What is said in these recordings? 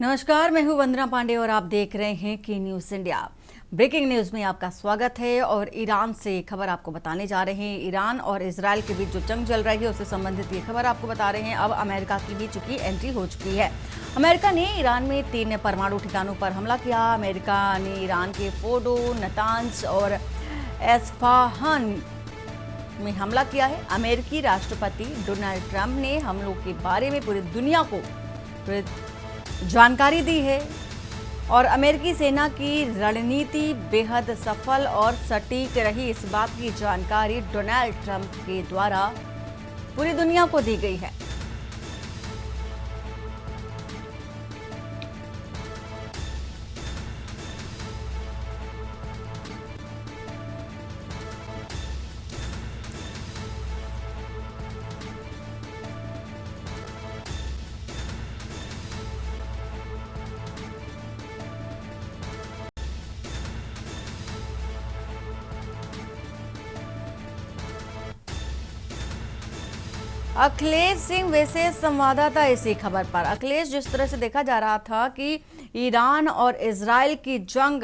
नमस्कार, मैं हूं वंदना पांडे और आप देख रहे हैं की न्यूज़ इंडिया। ब्रेकिंग न्यूज में आपका स्वागत है और ईरान से खबर आपको बताने जा रहे हैं। ईरान और इजराइल के बीच जो जंग चल रही है उससे संबंधित ये खबर आपको बता रहे हैं। अब अमेरिका की भी चुकी एंट्री हो चुकी है। अमेरिका ने ईरान में 3 परमाणु ठिकानों पर हमला किया। अमेरिका ने ईरान के फोर्डो, नतांज और एस्फाहान में हमला किया है। अमेरिकी राष्ट्रपति डोनाल्ड ट्रंप ने हमलों के बारे में पूरी दुनिया को जानकारी दी है और अमेरिकी सेना की रणनीति बेहद सफल और सटीक रही, इस बात की जानकारी डोनाल्ड ट्रंप के द्वारा पूरी दुनिया को दी गई है। अखिलेश सिंह विशेष संवाददाता इसी खबर पर। अखिलेश, जिस तरह से देखा जा रहा था कि ईरान और इजराइल की जंग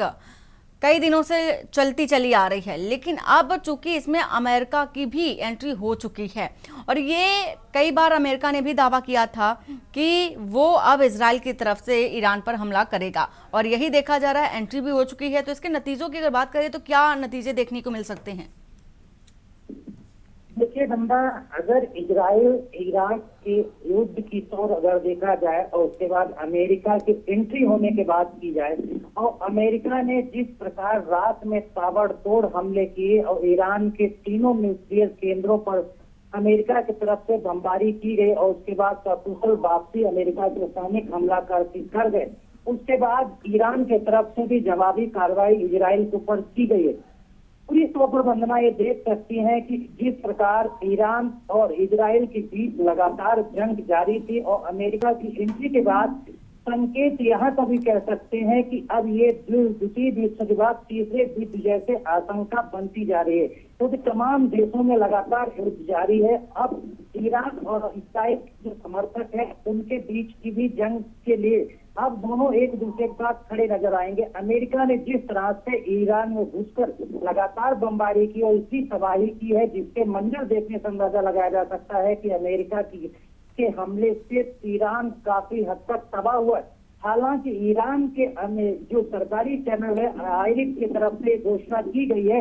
कई दिनों से चलती चली आ रही है, लेकिन अब चूंकि इसमें अमेरिका की भी एंट्री हो चुकी है और ये कई बार अमेरिका ने भी दावा किया था कि वो अब इजराइल की तरफ से ईरान पर हमला करेगा और यही देखा जा रहा है, एंट्री भी हो चुकी है। तो इसके नतीजों की अगर बात करें तो क्या नतीजे देखने को मिल सकते हैं? देखिए बंदा, अगर इजराइल ईरान के युद्ध की तौर अगर देखा जाए और उसके बाद अमेरिका की एंट्री होने के बाद की जाए और अमेरिका ने जिस प्रकार रात में ताबड़तोड़ हमले किए और ईरान के तीनों न्यूक्लियर केंद्रों पर अमेरिका की तरफ से बमबारी की गई और उसके बाद सकुशल वापसी अमेरिका के सैनिक हमला कर गए, उसके बाद ईरान के तरफ से भी जवाबी कार्रवाई इजराइल के ऊपर की गई है। पूरी तौर पर वंदना ये देख सकती हैं कि जिस प्रकार ईरान और इजराइल के बीच लगातार जंग जारी थी और अमेरिका की एंट्री के बाद संकेत यहाँ तक भी कह सकते हैं कि अब ये द्वितीय विश्व के बाद तीसरे विश्व जैसे आशंका बनती जा रही है, क्योंकि तमाम देशों में लगातार युद्ध जारी है। अब ईरान और इजराइल जो समर्थक है उनके बीच की भी जंग के लिए अब दोनों एक दूसरे के साथ खड़े नजर आएंगे। अमेरिका ने जिस तरह से ईरान में घुसकर लगातार बमबारी की और इतनी तबाही की है, जिसके मंजर देखने से अंदाजा लगाया जा सकता है कि अमेरिका के हमले से ईरान काफी हद तक तबाह हुआ है। हालांकि ईरान के जो सरकारी चैनल है आईरिक की तरफ से घोषणा की गई है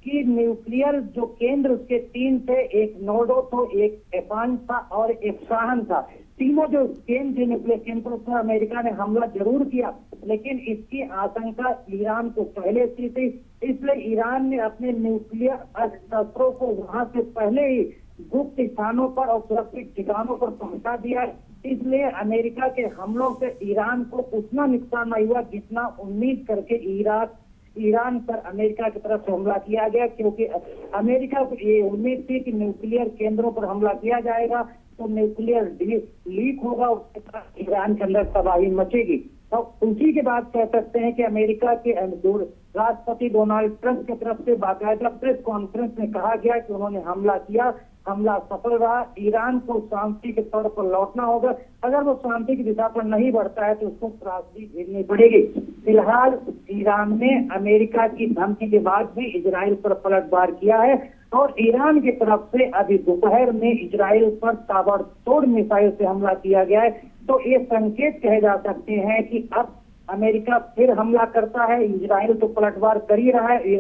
कि न्यूक्लियर जो केंद्र उसके 3 थे, एक नोडो तो एक एफान था और एक शाहन था। तीनों जो केंद्र न्यूक्लियर केंद्रों पर अमेरिका ने हमला जरूर किया, लेकिन इसकी आशंका ईरान को पहले से थी, इसलिए ईरान ने अपने न्यूक्लियर शस्त्रों को वहां से पहले ही गुप्त स्थानों पर और सुरक्षित ठिकानों पर पहुंचा दिया। इसलिए अमेरिका के हमलों से ईरान को उतना नुकसान नहीं हुआ जितना उम्मीद करके ईरान पर अमेरिका की तरफ से हमला किया गया, क्योंकि अमेरिका को ये उम्मीद थी कि न्यूक्लियर केंद्रों पर हमला किया जाएगा तो न्यूक्लियर लीक होगा, उसके बाद ईरान के अंदर तबाही मचेगी। तो उसी के बाद कह सकते हैं कि अमेरिका के राष्ट्रपति डोनाल्ड ट्रंप की तरफ से बाकायदा प्रेस कॉन्फ्रेंस में कहा गया कि उन्होंने हमला किया, हमला सफल रहा, ईरान को शांति के तौर पर लौटना होगा। अगर वो शांति की दिशा पर नहीं बढ़ता है तो उसको त्रासदी झेलनी पड़ेगी। फिलहाल ईरान ने अमेरिका की धमकी के बाद भी इजराइल पर पलटवार किया है और ईरान की तरफ से अभी दोपहर में इजराइल पर ताबड़तोड़ मिसाइल से हमला किया गया है। तो ये संकेत कहे जा सकते हैं कि अब अमेरिका फिर हमला करता है। इजराइल तो पलटवार कर ही रहा है,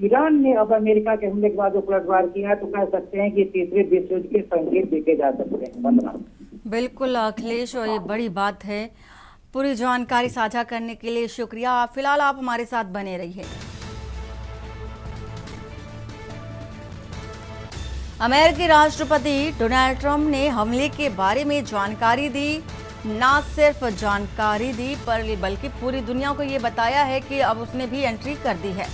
ईरान ने अब अमेरिका के हमले के बाद जो पलटवार किया है, तो कह सकते हैं कि तीसरे विश्व युद्ध के संकेत देखे जा सकते हैं। वंदना। बिल्कुल अखिलेश, और ये बड़ी बात है। पूरी जानकारी साझा करने के लिए शुक्रिया। फिलहाल आप हमारे साथ बने रहिए। अमेरिकी राष्ट्रपति डोनाल्ड ट्रंप ने हमले के बारे में जानकारी दी। ना सिर्फ जानकारी दी बल्कि पूरी दुनिया को ये बताया है कि अब उसने भी एंट्री कर दी है।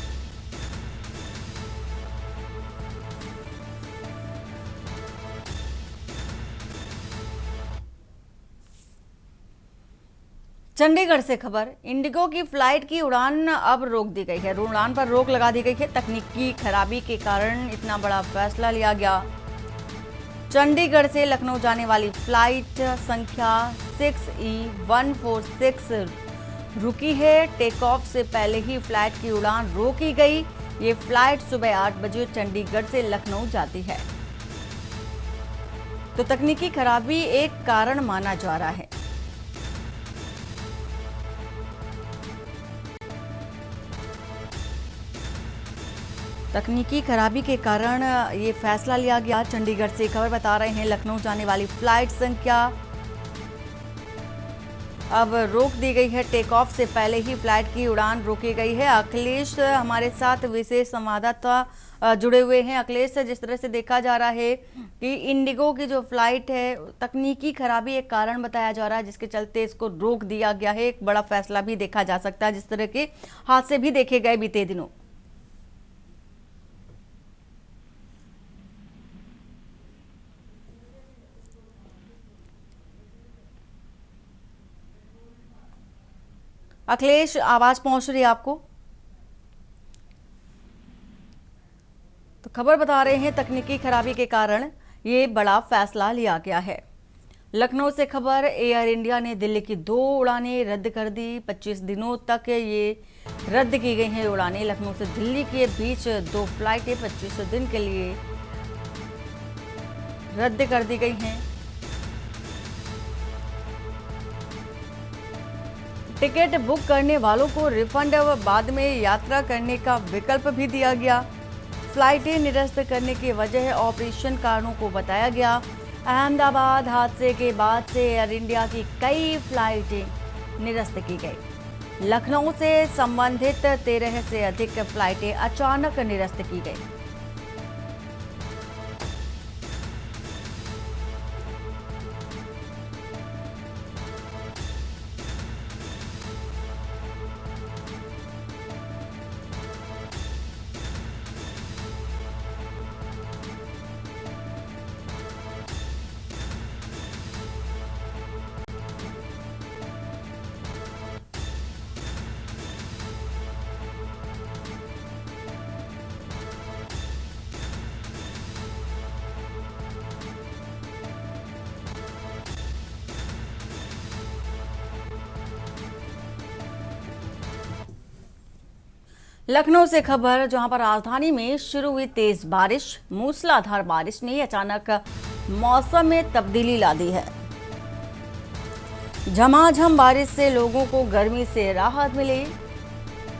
चंडीगढ़ से खबर। इंडिगो की फ्लाइट की उड़ान अब रोक दी गई है। उड़ान पर रोक लगा दी गई है। तकनीकी खराबी के कारण इतना बड़ा फैसला लिया गया। चंडीगढ़ से लखनऊ जाने वाली फ्लाइट संख्या 6E146 रुकी है। टेक ऑफ से पहले ही फ्लाइट की उड़ान रोकी गई। ये फ्लाइट सुबह 8 बजे चंडीगढ़ से लखनऊ जाती है। तो तकनीकी खराबी एक कारण माना जा रहा है। तकनीकी खराबी के कारण ये फैसला लिया गया। चंडीगढ़ से खबर बता रहे हैं लखनऊ जाने वाली फ्लाइट संख्या अब रोक दी गई है। टेक ऑफ से पहले ही फ्लाइट की उड़ान रोकी गई है। अखिलेश हमारे साथ विशेष संवाददाता जुड़े हुए हैं। अखिलेश, जिस तरह से देखा जा रहा है कि इंडिगो की जो फ्लाइट है तकनीकी खराबी एक कारण बताया जा रहा है जिसके चलते इसको रोक दिया गया है। एक बड़ा फैसला भी देखा जा सकता है, जिस तरह के हादसे भी देखे गए बीते दिनों। अखिलेश, आवाज पहुंच रही है आपको? तो खबर बता रहे हैं तकनीकी खराबी के कारण ये बड़ा फैसला लिया गया है। लखनऊ से खबर, एयर इंडिया ने दिल्ली की 2 उड़ानें रद्द कर दी। 25 दिनों तक ये रद्द की गई हैं उड़ानें। लखनऊ से दिल्ली के बीच 2 फ्लाइटें 25 दिन के लिए रद्द कर दी गई हैं। टिकट बुक करने वालों को रिफंड व बाद में यात्रा करने का विकल्प भी दिया गया। फ्लाइटें निरस्त करने की वजह ऑपरेशन कारणों को बताया गया। अहमदाबाद हादसे के बाद से एयर इंडिया की कई फ्लाइटें निरस्त की गई। लखनऊ से संबंधित 13 से अधिक फ्लाइटें अचानक निरस्त की गई। लखनऊ से खबर, जहां पर राजधानी में शुरू हुई तेज बारिश, मूसलाधार बारिश ने अचानक मौसम में तब्दीली ला दी है। झमाझम बारिश से लोगों को गर्मी से राहत मिली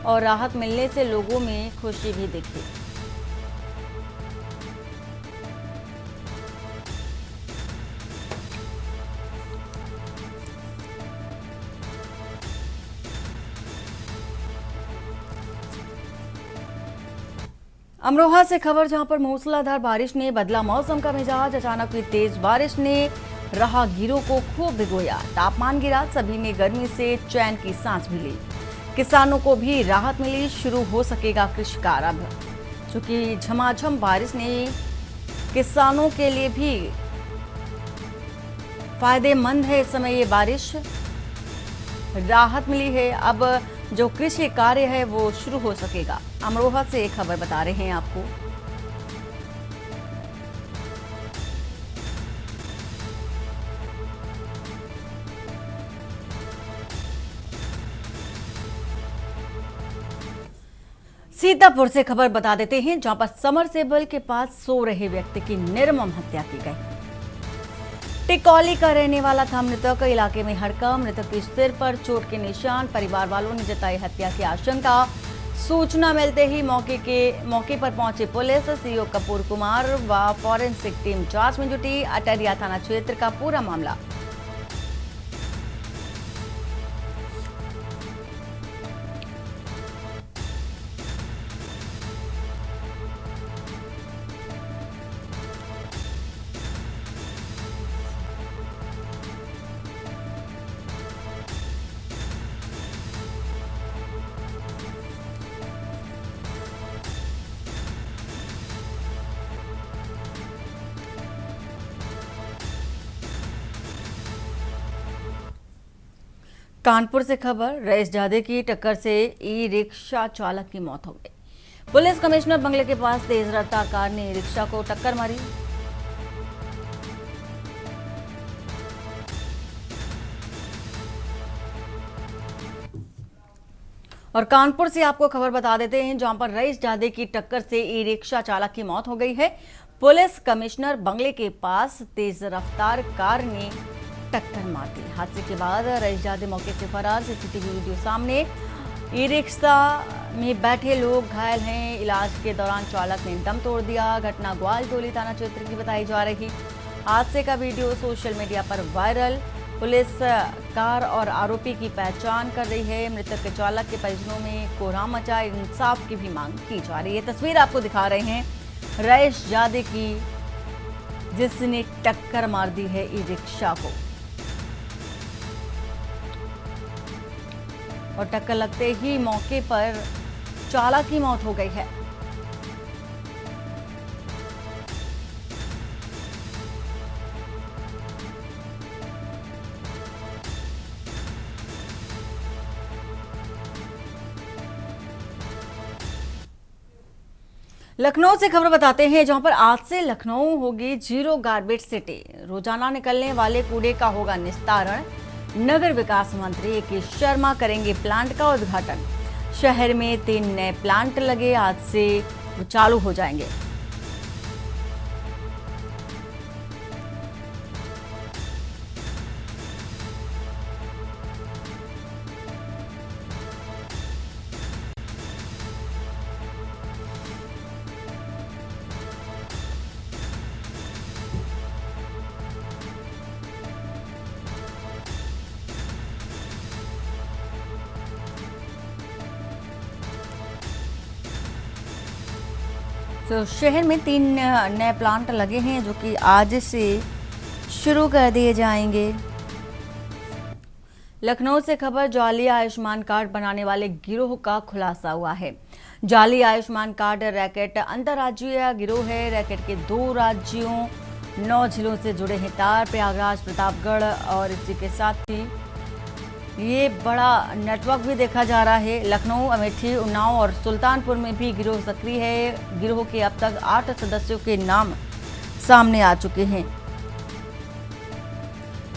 और राहत मिलने से लोगों में खुशी भी दिखी। अमरोहा से खबर, जहां पर मूसलाधार बारिश ने बदला मौसम का मिजाज। अचानक हुई तेज बारिश ने राहगीरों को खूब भिगोया। तापमान गिरा, सभी ने गर्मी से चैन की सांस भी ली। किसानों को भी राहत मिली, शुरू हो सकेगा कृषि कार्य अब। चूंकि झमाझम बारिश ने किसानों के लिए भी फायदेमंद है। इस समय ये बारिश राहत मिली है, अब जो कृषि कार्य है वो शुरू हो सकेगा। अमरोहा से एक खबर बता रहे हैं आपको। सीतापुर से खबर बता देते हैं, जहां पर समरसेबल के पास सो रहे व्यक्ति की निर्मम हत्या की गई। टिकौली का रहने वाला था मृतक। इलाके में हड़कंप, मृतक के सिर पर चोट के निशान। परिवार वालों ने जताई हत्या की आशंका। सूचना मिलते ही मौके पर पहुंचे पुलिस, सीओ कपूर कुमार व फॉरेंसिक टीम जांच में जुटी। अटरिया थाना क्षेत्र का पूरा मामला। कानपुर से खबर, रईसजादे की टक्कर से ई रिक्शा चालक की मौत हो गई। पुलिस कमिश्नर बंगले के पास तेज रफ्तार कार ने रिक्शा को टक्कर मारी। और कानपुर से आपको खबर बता देते हैं, जहां पर रईस जादे की टक्कर से ई रिक्शा चालक की मौत हो गई है। पुलिस कमिश्नर बंगले के पास तेज रफ्तार कार ने टक्कर मार दी। हादसे के बाद रईस जादे मौके से फरार। सीसीटीवी वीडियो सामने। ई रिक्शा में बैठे लोग घायल हैं। इलाज के दौरान चालक ने दम तोड़ दिया। घटना ग्वालटोली थाना क्षेत्र की बताई जा रही। हादसे का वीडियो सोशल मीडिया पर वायरल। पुलिस कार और आरोपी की पहचान कर रही है। मृतक के चालक के परिजनों में कोहराम मचा। इंसाफ की भी मांग की जा रही है। तस्वीर आपको दिखा रहे हैं रईस जादे की, जिसने टक्कर मार दी है ई रिक्शा को, और टक्कर लगते ही मौके पर चालक की मौत हो गई है। लखनऊ से खबर बताते हैं, जहां पर आज से लखनऊ होगी जीरो गार्बेज सिटी। रोजाना निकलने वाले कूड़े का होगा निस्तारण। नगर विकास मंत्री ए.के. शर्मा करेंगे प्लांट का उद्घाटन। शहर में 3 नए प्लांट लगे, आज से वो चालू हो जाएंगे। तो शहर में 3 नए प्लांट लगे हैं, जो कि आज से शुरू कर दिए जाएंगे। लखनऊ से खबर, जाली आयुष्मान कार्ड बनाने वाले गिरोह का खुलासा हुआ है। जाली आयुष्मान कार्ड रैकेट अंतर्राज्यीय गिरोह है। रैकेट के 2 राज्यों 9 जिलों से जुड़े हैं तार, प्रयागराज, प्रतापगढ़, और इसी के साथ ही ये बड़ा नेटवर्क भी देखा जा रहा है। लखनऊ, अमेठी, उन्नाव और सुल्तानपुर में भी गिरोह सक्रिय है। गिरोह के अब तक 8 सदस्यों के नाम सामने आ चुके हैं।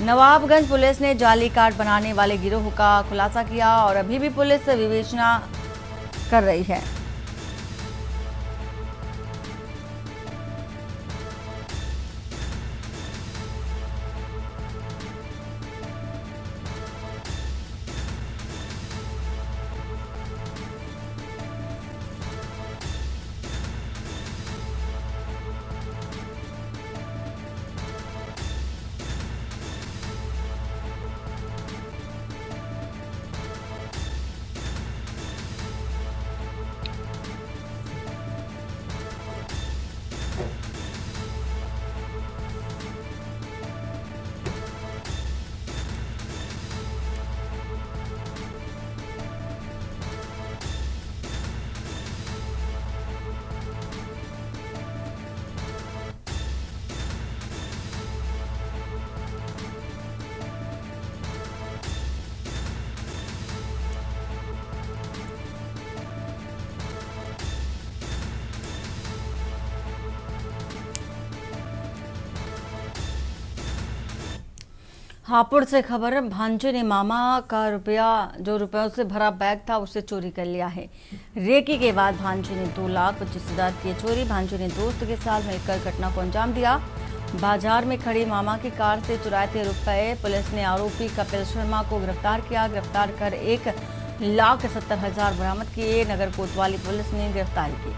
नवाबगंज पुलिस ने जाली कार्ड बनाने वाले गिरोह का खुलासा किया, और अभी भी पुलिस विवेचना कर रही है। हापुड़ से खबर, भांजे ने मामा का रुपयों से भरा बैग था उसे चोरी कर लिया है। रेकी के बाद भांजे ने 2,25,000 की चोरी। भांजे ने दोस्त के साथ मिलकर घटना को अंजाम दिया। बाजार में खड़ी मामा की कार से चुराए थे रुपए। पुलिस ने आरोपी कपिल शर्मा को गिरफ्तार किया। गिरफ्तार कर 1,70,000 बरामद किए। नगर कोतवाली पुलिस ने गिरफ्तारी की।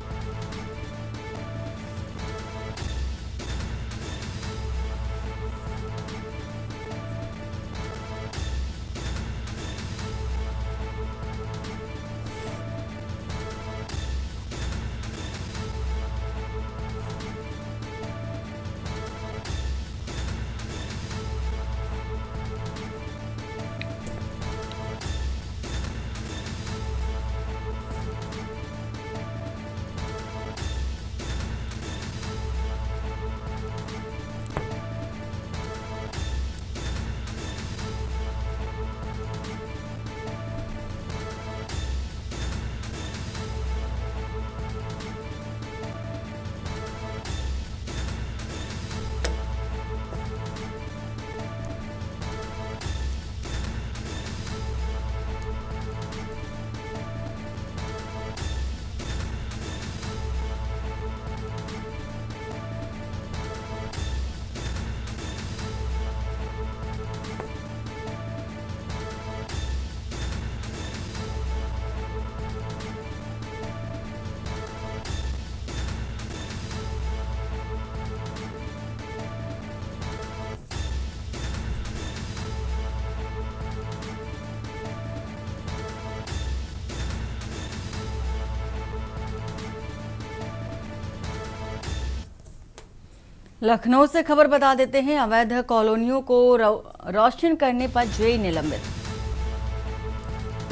लखनऊ से खबर बता देते हैं, अवैध कॉलोनियों को रोशन करने पर जेई निलंबित।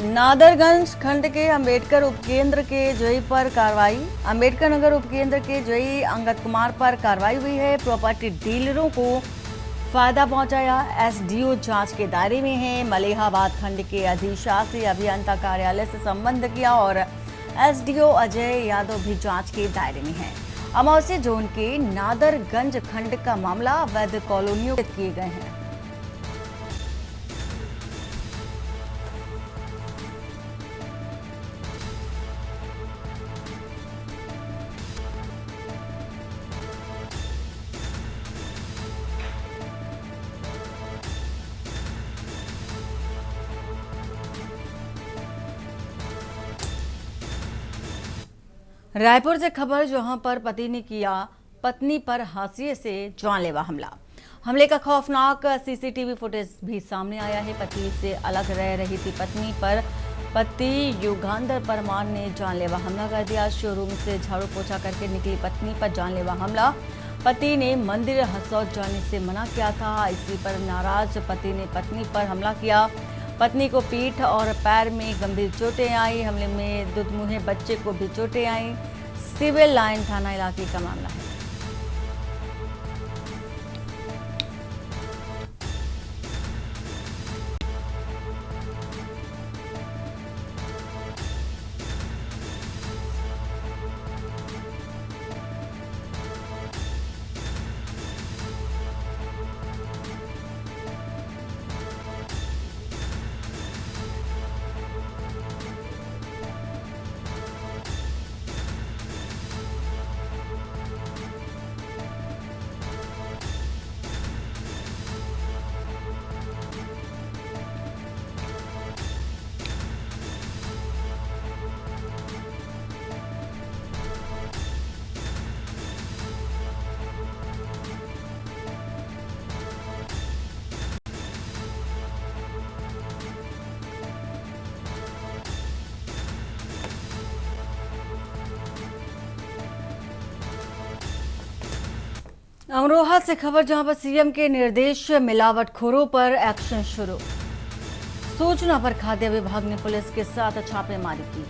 नादरगंज खंड के अंबेडकर उपकेंद्र के जेई पर कार्रवाई। अंबेडकर नगर उपकेंद्र के जेई अंगद कुमार पर कार्रवाई हुई है। प्रॉपर्टी डीलरों को फायदा पहुंचाया, एसडीओ जांच के दायरे में है। मलिहाबाद खंड के अधिशासी अभियंता कार्यालय से संबंध किया और एसडीओ अजय यादव भी जांच के दायरे में है। अमौसी जोन के नादरगंज खंड का मामला, अवैध कॉलोनियों किए गए हैं। रायपुर से खबर, जहां पर पति ने किया पत्नी पर हाशिए से जानलेवा हमला। हमले का खौफनाक सीसीटीवी फुटेज भी सामने आया है। पति से अलग रह रही थी पत्नी पर पति युगांधर परमार ने जानलेवा हमला कर दिया। शोरूम से झाड़ू पोछा करके निकली पत्नी पर जानलेवा हमला। पति ने मंदिर हसौद जाने से मना किया था। इसी पर नाराज पति ने पत्नी पर हमला किया। पत्नी को पीठ और पैर में गंभीर चोटें आई। हमले में दुधमुहे बच्चे को भी चोटें आई। सिविल लाइन थाना इलाके का मामला है। अमरोहा से खबर, जहां पर सीएम के निर्देश, मिलावटखोरों पर एक्शन शुरू। सूचना पर खाद्य विभाग ने पुलिस के साथ छापेमारी की।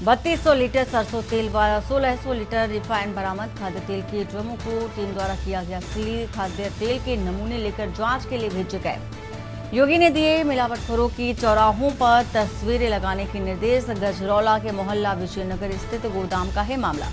3200 लीटर सरसों तेल व 1600 लीटर रिफाइंड बरामद। खाद्य तेल के ड्रमों को टीम द्वारा किया गया सील। खाद्य तेल के नमूने लेकर जांच के लिए भेजे गए। योगी ने दिए मिलावटखोरों की चौराहों पर तस्वीरें लगाने के निर्देश। गजरौला के मोहल्ला विजयनगर स्थित गोदाम का है मामला।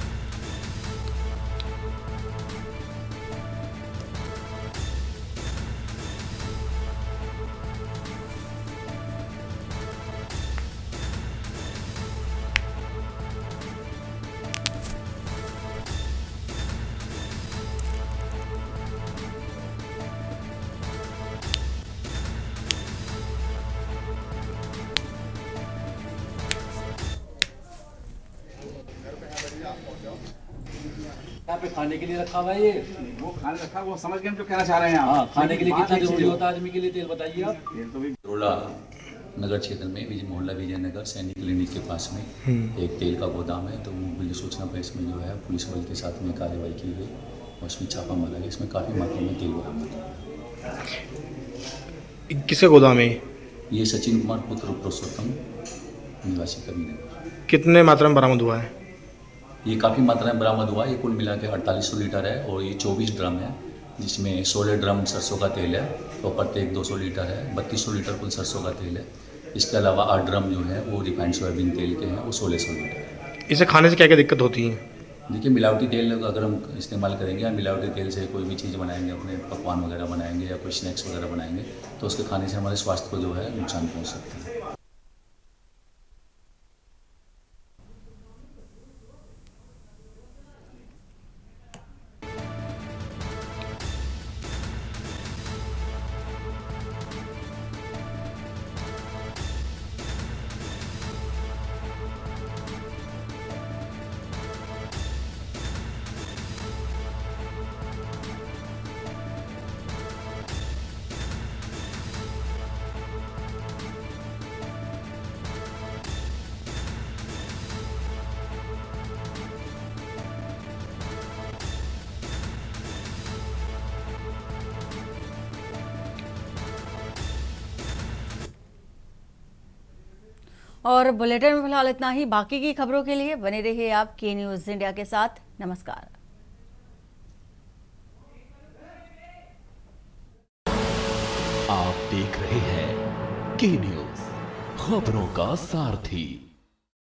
यहाँ पे खाने के लिए रखा हुआ है ये, वो खाने रखा, वो समझ गए हम जो कहना चाह रहे हैं आप। हाँ, खाने के लिए कितना जरूरी होता है आदमी के लिए, तेल बताइए आप। रोला नगर क्षेत्र में मोहल्ला विजयनगर सैनिक क्लिनिक के पास में एक तेल का गोदाम है। तो मुझे सूचना पर इसमें जो है पुलिस बल के साथ में कार्रवाई की गई और उसमें छापा मारा गया। इसमें काफ़ी मात्रा में तेल बरामद है। किसका गोदाम है ये? सचिन कुमार पुत्र पुरुषोत्तम, निवासी कबीरनगर। कितने मात्रा में बरामद हुआ है? ये काफ़ी मात्रा में बरामद हुआ। ये कुल मिला के 4800 लीटर है और ये 24 ड्रम है, जिसमें 16 ड्रम सरसों का तेल है और प्रत्येक 200 लीटर है। 3200 लीटर कुल सरसों का तेल है। इसके अलावा 8 ड्रम जो है वो रिफाइंड सोयाबीन तेल के हैं, वो 1600 लीटर है। इसे खाने से क्या क्या दिक्कत होती है? देखिए, मिलावटी तेल अगर हम इस्तेमाल करेंगे या मिलावटी तेल से कोई भी चीज़ बनाएंगे, अपने पकवान वगैरह बनाएंगे या कोई स्नैक्स वगैरह बनाएंगे, तो उसके खाने से हमारे स्वास्थ्य को जो है नुकसान पहुँच सकता है। और बुलेटिन में फिलहाल इतना ही। बाकी की खबरों के लिए बने रहिए आप के न्यूज़ इंडिया के साथ। नमस्कार। आप देख रहे हैं के न्यूज़, खबरों का सारथी।